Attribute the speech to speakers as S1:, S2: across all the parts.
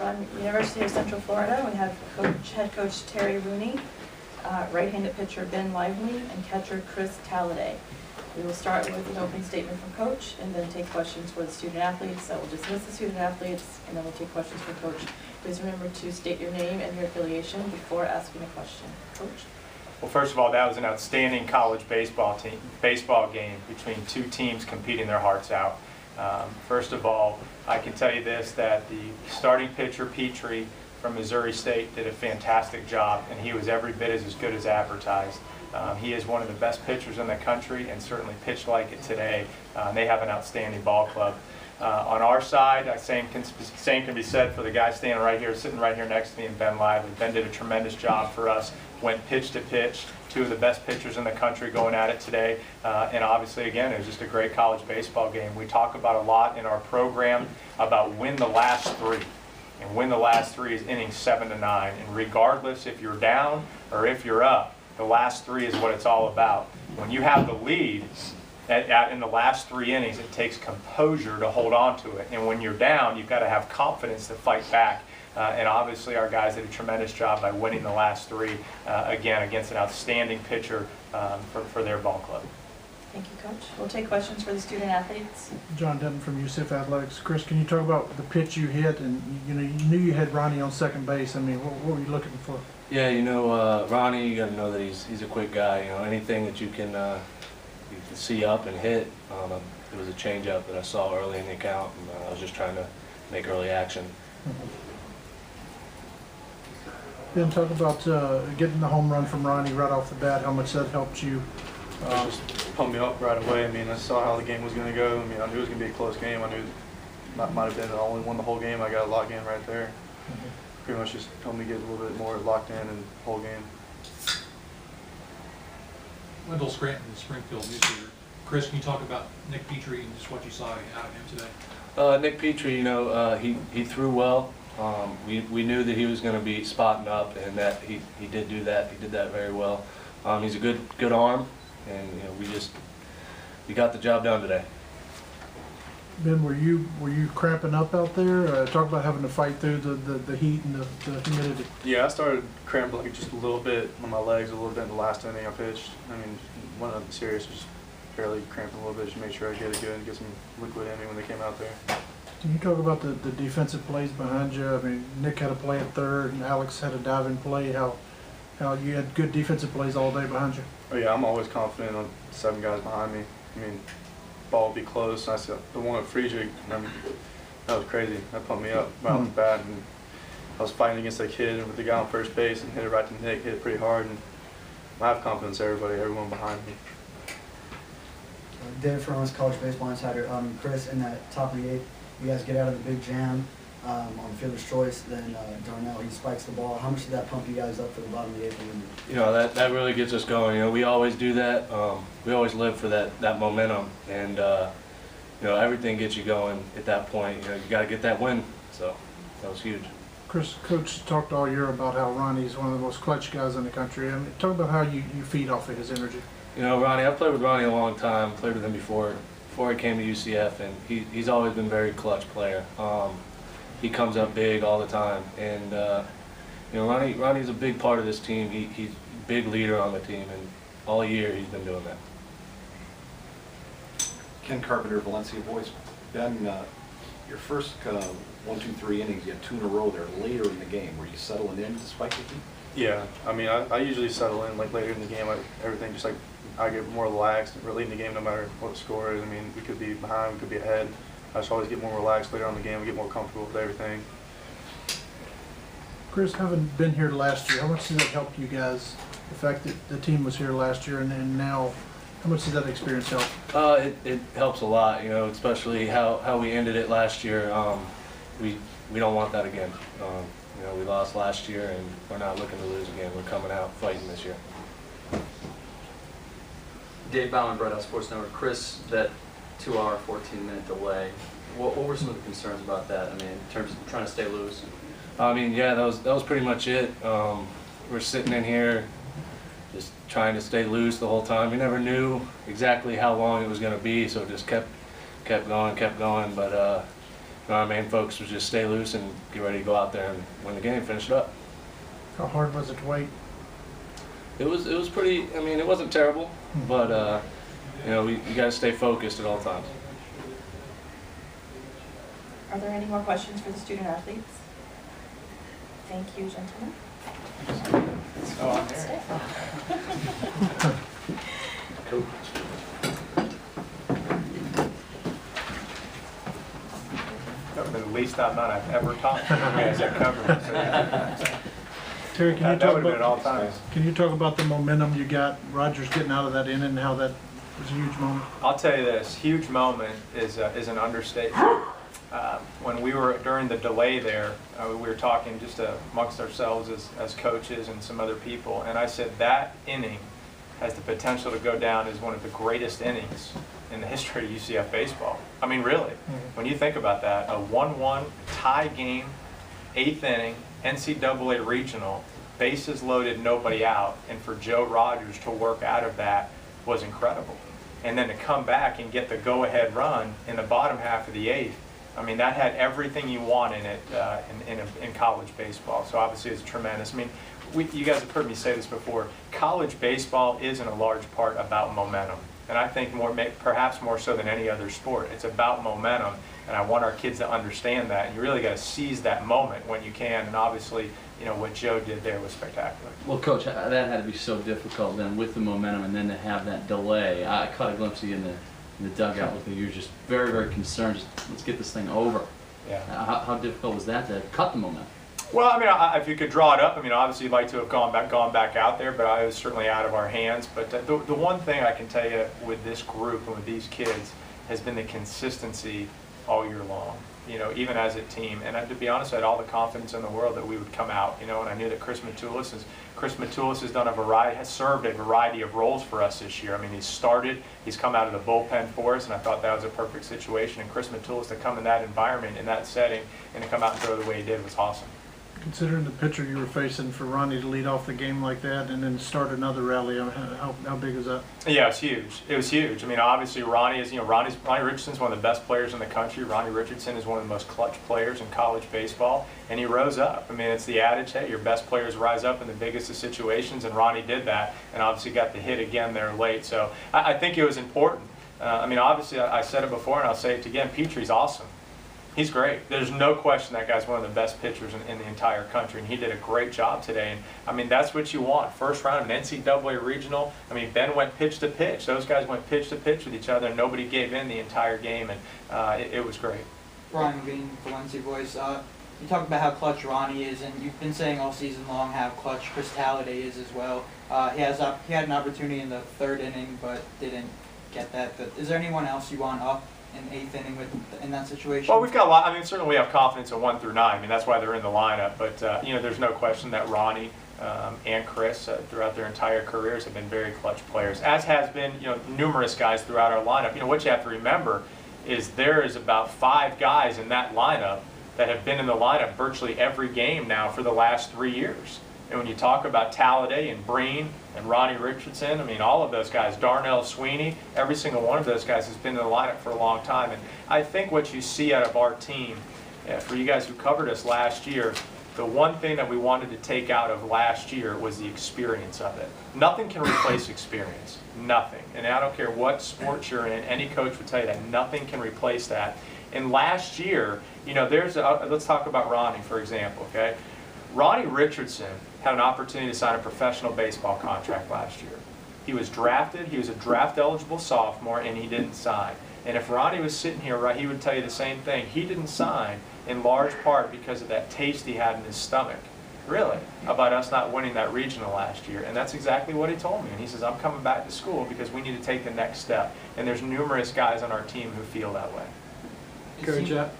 S1: from University of Central Florida, we have head coach Terry Rooney, right-handed pitcher Ben Lively, and catcher Chris Taladay. We will start with an opening statement from coach and then take questions for the student athletes. So we'll dismiss the student athletes and then we'll take questions from coach. Please remember to state your name and your affiliation before asking a question. Coach?
S2: Well, first of all, that was an outstanding college baseball game between two teams competing their hearts out. First of all, I can tell you this, that the starting pitcher, Petrie, from Missouri State did a fantastic job, and he was every bit as good as advertised. He is one of the best pitchers in the country and certainly pitched like it today. They have an outstanding ball club. On our side, same can be said for the guy standing right here, sitting right here next to me, and Ben Lively. Ben did a tremendous job for us, went pitch to pitch, two of the best pitchers in the country going at it today. And obviously, again, it was just a great college baseball game. We talk about a lot in our program about win the last three. And win the last three is innings 7 to 9. And regardless if you're down or if you're up, the last three is what it's all about. When you have the lead in the last 3 innings, it takes composure to hold on to it. And when you're down, you've got to have confidence to fight back. And obviously our guys did a tremendous job by winning the last 3, again, against an outstanding pitcher for their ball club.
S1: Thank you, Coach. We'll take questions for the student athletes.
S3: John Denton from UCF Athletics. Chris, can you talk about the pitch you hit? And you knew you had Ronnie on second base. I mean, what were you looking for?
S4: Yeah, Ronnie, you got to know that he's a quick guy. Anything that you can see up and hit. There was a changeup that I saw early in the account, and I was just trying to make early action.
S3: Then talk about getting the home run from Ronnie right off the bat. How much that helped you?
S5: Just pumped me up right away. I mean, I saw how the game was going to go. I mean, I knew it was going to be a close game. I knew that might have been the only one the whole game. I got a lock in right there. Pretty much just helped me get a little bit more locked in and whole game.
S6: Wendell Scranton, Springfield newsreader. Chris, can you talk about Nick Petrie and just what you saw out of him today?
S4: Nick Petrie, he threw well. We knew that he was going to be spotting up, and that he did do that. He did that very well. He's a good arm, and we got the job done today.
S3: Ben, were you cramping up out there? Talk about having to fight through the heat and the humidity.
S5: Yeah, I started cramping like just a little bit on my legs, a little bit in the last inning I pitched. I mean, one of the series was just barely cramping a little bit, just to make sure I get it good and get some liquid in me when they came out there.
S3: Can you talk about the defensive plays behind you? I mean, Nick had a play at third, and Alex had a diving play. How you had good defensive plays all day behind you?
S5: Oh yeah, I'm always confident on 7 guys behind me. I mean, ball would be close. And I said the one at Friedrich, that was crazy. That pumped me up right off the bat, and I was fighting against that kid with the guy on first base and hit it right to Nick. Hit it pretty hard, and I have confidence in everyone behind me.
S7: David Ferronis, College Baseball Insider. Chris, in that top of the 8th, you guys get out of the big jam on fielder's choice. Then Darnell, he spikes the ball. How much did that pump you guys up for the bottom of the 8th?
S4: That really gets us going. We always do that. We always live for that momentum, and everything gets you going at that point. You got to get that win. So that was huge.
S3: Chris, Coach talked all year about how Ronnie's one of the most clutch guys in the country. I mean, talk about how you feed off of his energy.
S4: Ronnie, I've played with Ronnie a long time. Played with him before he came to UCF, and he's always been a very clutch player. He comes up big all the time, and Ronnie's a big part of this team. He's a big leader on the team, and all year he's been doing that.
S8: Ken Carpenter, Valencia Boys. Ben, your first 1, 2, 3 innings, you had 2 in a row there later in the game. Were you settling in despite the heat?
S5: Yeah, I mean, I usually settle in like later in the game. Everything just like I get more relaxed early in the game, no matter what the score is. I mean, we could be behind, we could be ahead. I just always get more relaxed later on in the game and get more comfortable with everything.
S3: Chris, having been here last year, how much did that help you guys? The fact that the team was here last year and now, how much did that experience help?
S4: It helps a lot, especially how we ended it last year. We don't want that again. We lost last year, and we're not looking to lose again. We're coming out fighting this year.
S9: Dave Bauman, Bright House Sports Network. Chris, that 2-hour, 14-minute delay, what were some of the concerns about that? I mean, in terms of trying to stay loose?
S4: I mean, yeah, that was pretty much it. We're sitting in here just trying to stay loose the whole time. We never knew exactly how long it was going to be, so it just kept going. But our main focus was just stay loose and get ready to go out there and win the game, finish it up.
S3: How hard was it to wait?
S4: It was pretty. I mean, it wasn't terrible, but you know, you got to stay focused at all times.
S1: Are there any more questions for the student athletes? Thank you, gentlemen.
S2: Oh, I'm there.
S4: Cool.
S2: That would be the least amount I've ever talked to you guys that covered it. So, yeah.
S3: Terry, can you
S2: That
S3: talk
S2: would have been at all
S3: about
S2: times.
S3: the momentum you got, Rogers getting out of that inning, and how that was a huge moment?
S2: I'll tell you this, huge moment is an understatement. When we were during the delay there, we were talking just amongst ourselves as coaches and some other people, and I said that inning has the potential to go down as one of the greatest innings in the history of UCF baseball. I mean, really, when you think about that, a 1-1 tie game, 8th inning, NCAA regional, bases loaded, nobody out, and for Joe Rogers to work out of that was incredible. And then to come back and get the go-ahead run in the bottom half of the 8th, I mean, that had everything you want in it in college baseball. So obviously it's tremendous. I mean, you guys have heard me say this before. College baseball is in a large part about momentum. And I think perhaps more so than any other sport. It's about momentum, and I want our kids to understand that. And you really got to seize that moment when you can. And obviously, you know, what Joe did there was spectacular.
S9: Well, Coach, that had to be so difficult then with the momentum, and then to have that delay. I caught a glimpse of you in the dugout with you. You're just very, very concerned. Just, let's get this thing over.
S2: Yeah.
S9: How difficult was that to cut the momentum?
S2: Well, I mean, if you could draw it up, I mean, obviously you'd like to have gone back out there, but it was certainly out of our hands. But the one thing I can tell you with this group and with these kids has been the consistency all year long. You know, even as a team. And to be honest, I had all the confidence in the world that we would come out. You know, and I knew that Chris Matulis has done has served a variety of roles for us this year. I mean, he's come out of the bullpen for us, and I thought that was a perfect situation. And Chris Matulis to come in that environment, in that setting, and to come out and throw the way he did was awesome.
S3: Considering the pitcher you were facing, for Ronnie to lead off the game like that and then start another rally, how big is that?
S2: Yeah, it's huge. It was huge. I mean, obviously Ronnie Richardson's one of the best players in the country. Ronnie Richardson is one of the most clutch players in college baseball, and he rose up. I mean, it's the adage, hey, your best players rise up in the biggest of situations, and Ronnie did that, and obviously got the hit again there late. So I think it was important. I mean, obviously I said it before, and I'll say it again. Petrie's awesome. He's great. There's no question that guy's one of the best pitchers in the entire country, and he did a great job today. And I mean, that's what you want. First round of an NCAA regional. I mean, Ben went pitch to pitch. Those guys went pitch to pitch with each other, and nobody gave in the entire game, and it was great.
S10: Ryan Green, Valencia Voice. You talk about how clutch Ronnie is, and you've been saying all season long how clutch Chris Taladay is as well. He had an opportunity in the 3rd inning, but didn't get that. But is there anyone else you want up in 8th inning in that situation?
S2: Well, we've got a lot. I mean, certainly we have confidence in 1 through 9. I mean, that's why they're in the lineup. But you know, there's no question that Ronnie and Chris, throughout their entire careers, have been very clutch players. As has been, you know, numerous guys throughout our lineup. You know, what you have to remember is there is about 5 guys in that lineup that have been in the lineup virtually every game now for the last 3 years. And when you talk about Taladay and Breen and Ronnie Richardson, I mean, all of those guys, Darnell Sweeney, every single one of those guys has been in the lineup for a long time. And I think what you see out of our team, for you guys who covered us last year, the one thing that we wanted to take out of last year was the experience of it. Nothing can replace experience. Nothing. And I don't care what sport you're in, any coach would tell you that nothing can replace that. And last year, you know, let's talk about Ronnie, for example, okay? Ronnie Richardson had an opportunity to sign a professional baseball contract last year. He was drafted, he was a draft-eligible sophomore, and he didn't sign. And if Ronnie was sitting here, right, he would tell you the same thing. He didn't sign in large part because of that taste he had in his stomach, really, about us not winning that regional last year. And that's exactly what he told me. And he says, I'm coming back to school because we need to take the next step. And there's numerous guys on our team who feel that way.
S11: Coach,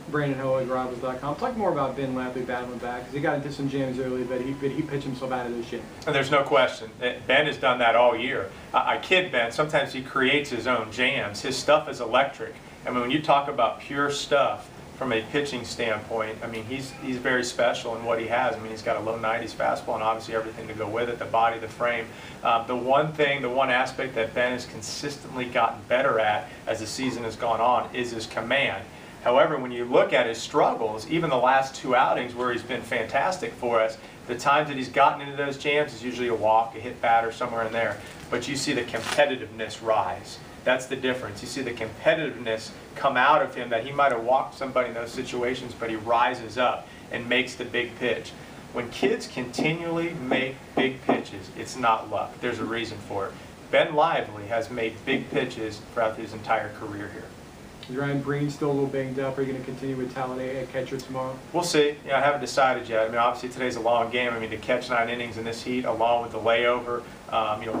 S11: Brandon Ho at Rivals.com. Talk more about Ben Lively battling back, because he got into some jams early, but he pitched himself out of this shit.
S2: And there's no question. Ben has done that all year. I kid Ben. Sometimes he creates his own jams. His stuff is electric. I mean, when you talk about pure stuff from a pitching standpoint, I mean, he's very special in what he has. I mean, he's got a low 90s fastball and obviously everything to go with it, the body, the frame. The one aspect that Ben has consistently gotten better at as the season has gone on is his command. However, when you look at his struggles, even the last 2 outings where he's been fantastic for us, the times that he's gotten into those jams is usually a walk, a hit batter, somewhere in there. But you see the competitiveness rise. That's the difference. You see the competitiveness come out of him, that he might have walked somebody in those situations, but he rises up and makes the big pitch. When kids continually make big pitches, it's not luck. There's a reason for it. Ben Lively has made big pitches throughout his entire career here.
S11: Is Ryan Breen still a little banged up? Are you going to continue with Taladay at catcher tomorrow?
S2: We'll see. I haven't decided yet. I mean, obviously today's a long game. I mean, to catch 9 innings in this heat, along with the layover,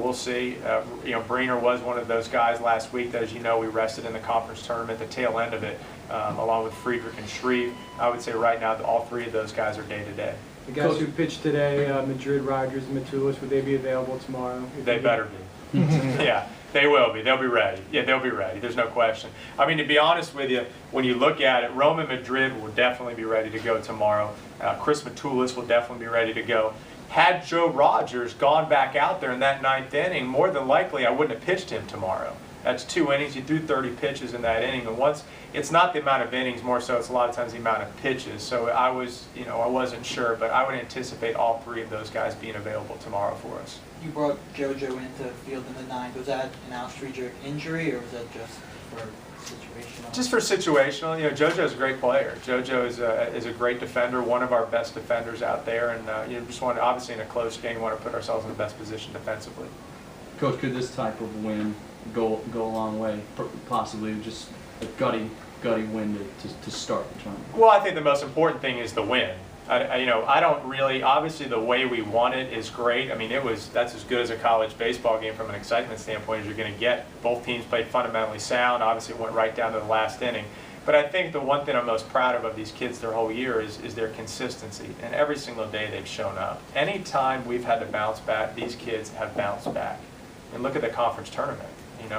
S2: we'll see. Breener was one of those guys last week that, as you know, we rested in the conference tournament, the tail end of it, along with Friedrich and Shreve. I would say right now that all 3 of those guys are day-to-day.
S11: The guys who pitched today, Madrid, Rogers, and Matulis, would they be available tomorrow?
S2: They better be. Yeah. They will be. They'll be ready. Yeah, they'll be ready. There's no question. I mean, to be honest with you, when you look at it, Roman Madrid will definitely be ready to go tomorrow. Chris Matulis will definitely be ready to go. Had Joe Rogers gone back out there in that 9th inning, more than likely I wouldn't have pitched him tomorrow. That's 2 innings. You threw 30 pitches in that inning, and once it's not the amount of innings, more so it's a lot of times the amount of pitches. So I wasn't sure, but I would anticipate all 3 of those guys being available tomorrow for us.
S10: You brought JoJo into the field in the 9th. Was that an Alex Friedrich injury, or was that just for situational?
S2: Just for situational. JoJo's a great player. JoJo is a great defender, one of our best defenders out there, and just want to, obviously in a close game, want to put ourselves in the best position defensively.
S9: Coach, could this type of win go a long way? Possibly just a gutty win to start the tournament.
S2: Well, I think the most important thing is the win. I don't really, obviously the way we won it is great. I mean, that's as good as a college baseball game from an excitement standpoint as you're going to get. Both teams played fundamentally sound. Obviously it went right down to the last inning. But I think the one thing I'm most proud of these kids their whole year is their consistency. And every single day they've shown up. Anytime we've had to bounce back, these kids have bounced back. And look at the conference tournament.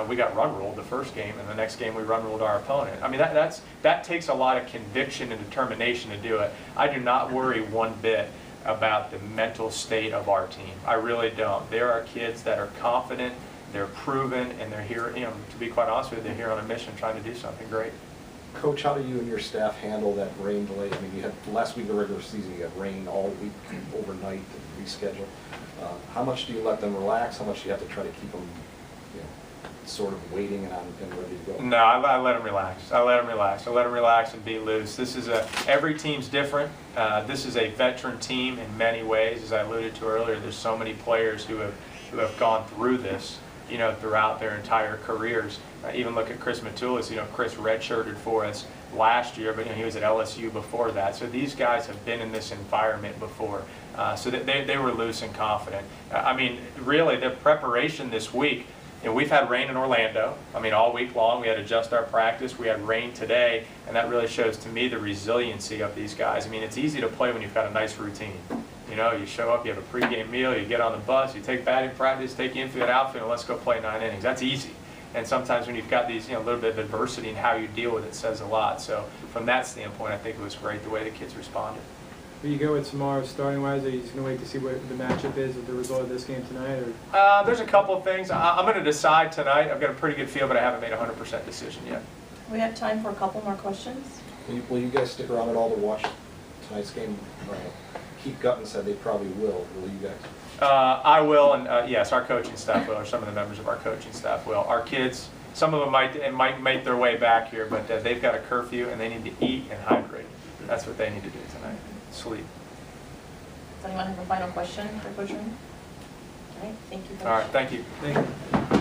S2: We got run ruled the first game, and the next game we run ruled our opponent. I mean, that takes a lot of conviction and determination to do it. I do not worry one bit about the mental state of our team. I really don't. There are kids that are confident, they're proven, and they're here, to be quite honest with you, they're here on a mission trying to do something great.
S8: Coach, how do you and your staff handle that rain delay? I mean, you had last week of the regular season, you had rain all week, overnight, and reschedule. How much do you let them relax? How much do you have to try to keep them sort of waiting and ready to go?
S2: No, I let them relax. I let them relax. I let them relax and be loose. Every team's different. This is a veteran team in many ways. As I alluded to earlier, there's so many players who have gone through this, throughout their entire careers. Even look at Chris Matulis. Chris redshirted for us last year, but he was at LSU before that. So these guys have been in this environment before. So that they were loose and confident. I mean, really, the preparation this week, we've had rain in Orlando. I mean, all week long we had to adjust our practice. We had rain today, and that really shows to me the resiliency of these guys. I mean, it's easy to play when you've got a nice routine. You show up, you have a pregame meal, you get on the bus, you take batting practice, take the infield, outfield, and let's go play 9 innings. That's easy. And sometimes when you've got these, a little bit of adversity and how you deal with it says a lot. So from that standpoint, I think it was great the way the kids responded.
S11: Will you go with tomorrow starting wise, or are you just going to wait to see what the matchup is as the result of this game tonight? Or?
S2: There's a couple of things. I'm going to decide tonight. I've got a pretty good feel, but I haven't made a 100% decision yet.
S1: We have time for a couple more questions.
S8: Will you guys stick around at all to watch tonight's game? Keith Gutton said they probably will. Will you guys?
S2: I will, and yes, our coaching staff will, or some of the members of our coaching staff will. Our kids, some of them might make their way back here, but they've got a curfew and they need to eat and hydrate. That's what they need to do tonight. Sleep.
S1: Does anyone have a final question for Coach Rooney? All right, thank you, Coach.
S2: All right, thank you.
S11: Thank you.